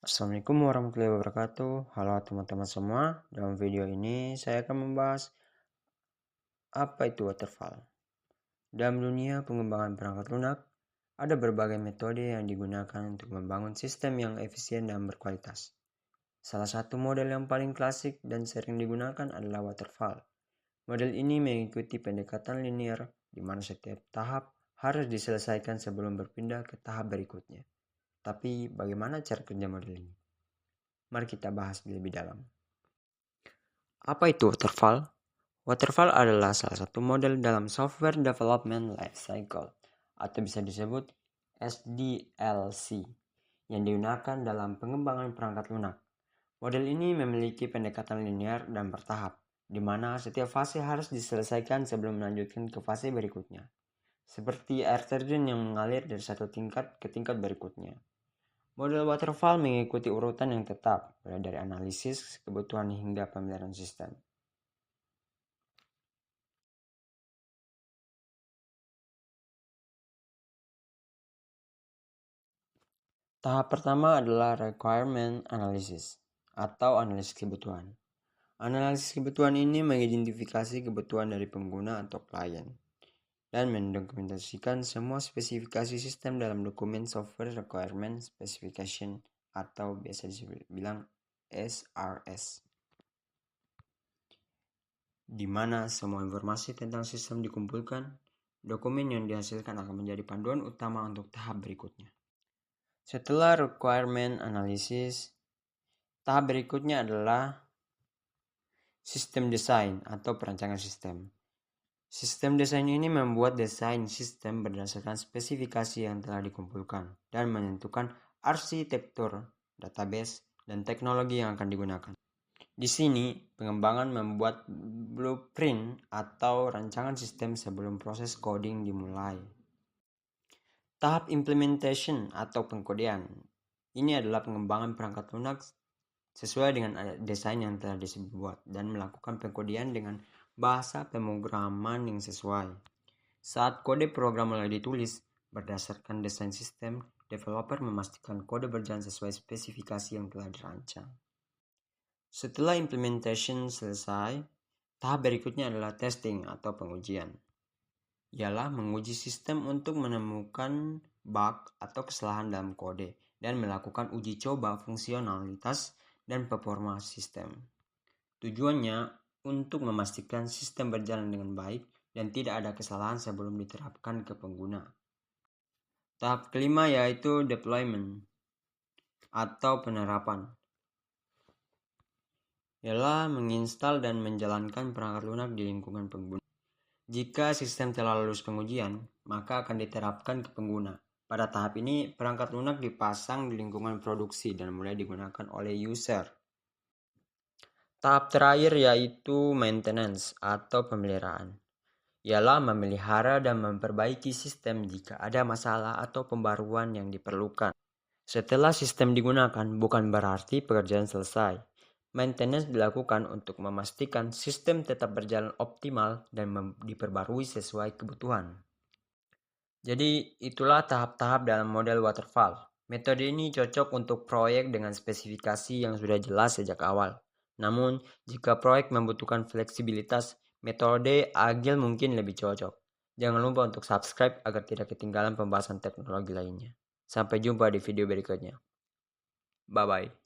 Assalamualaikum warahmatullahi wabarakatuh. Halo teman-teman semua. Dalam video ini saya akan membahas apa itu waterfall. Dalam dunia pengembangan perangkat lunak, ada berbagai metode yang digunakan untuk membangun sistem yang efisien dan berkualitas. Salah satu model yang paling klasik dan sering digunakan adalah waterfall. Model ini mengikuti pendekatan linear di mana setiap tahap harus diselesaikan sebelum berpindah ke tahap berikutnya. Tapi bagaimana cara kerja model ini? Mari kita bahas lebih dalam. Apa itu waterfall? Waterfall adalah salah satu model dalam Software Development Lifecycle atau bisa disebut SDLC yang digunakan dalam pengembangan perangkat lunak. Model ini memiliki pendekatan linear dan bertahap, di mana setiap fase harus diselesaikan sebelum melanjutkan ke fase berikutnya. Seperti air terjun yang mengalir dari satu tingkat ke tingkat berikutnya. Model waterfall mengikuti urutan yang tetap, mulai dari analisis kebutuhan hingga pemeliharaan sistem. Tahap pertama adalah requirement analysis atau analisis kebutuhan. Analisis kebutuhan ini mengidentifikasi kebutuhan dari pengguna atau klien dan mendokumentasikan semua spesifikasi sistem dalam dokumen Software Requirement Specification atau biasa dibilang SRS, di mana semua informasi tentang sistem dikumpulkan. Dokumen yang dihasilkan akan menjadi panduan utama untuk tahap berikutnya. Setelah requirement analysis, tahap berikutnya adalah sistem desain atau perancangan sistem. Sistem desain ini membuat desain sistem berdasarkan spesifikasi yang telah dikumpulkan dan menentukan arsitektur, database, dan teknologi yang akan digunakan. Di sini, pengembangan membuat blueprint atau rancangan sistem sebelum proses coding dimulai. Tahap implementation atau pengkodean. Ini adalah pengembangan perangkat lunak sesuai dengan desain yang telah dibuat dan melakukan pengkodean dengan bahasa pemrograman yang sesuai. Saat kode program mulai ditulis, berdasarkan desain sistem, developer memastikan kode berjalan sesuai spesifikasi yang telah dirancang. Setelah implementation selesai, tahap berikutnya adalah testing atau pengujian. Ialah menguji sistem untuk menemukan bug atau kesalahan dalam kode dan melakukan uji coba fungsionalitas dan performa sistem. Tujuannya untuk memastikan sistem berjalan dengan baik dan tidak ada kesalahan sebelum diterapkan ke pengguna. Tahap kelima yaitu deployment atau penerapan. Ialah menginstal dan menjalankan perangkat lunak di lingkungan pengguna. Jika sistem telah lulus pengujian, maka akan diterapkan ke pengguna. Pada tahap ini, perangkat lunak dipasang di lingkungan produksi dan mulai digunakan oleh user. Tahap terakhir yaitu maintenance atau pemeliharaan. Ialah memelihara dan memperbaiki sistem jika ada masalah atau pembaruan yang diperlukan. Setelah sistem digunakan, bukan berarti pekerjaan selesai. Maintenance dilakukan untuk memastikan sistem tetap berjalan optimal dan diperbarui sesuai kebutuhan. Jadi itulah tahap-tahap dalam model waterfall. Metode ini cocok untuk proyek dengan spesifikasi yang sudah jelas sejak awal. Namun, jika proyek membutuhkan fleksibilitas, metode agile mungkin lebih cocok. Jangan lupa untuk subscribe agar tidak ketinggalan pembahasan teknologi lainnya. Sampai jumpa di video berikutnya. Bye-bye.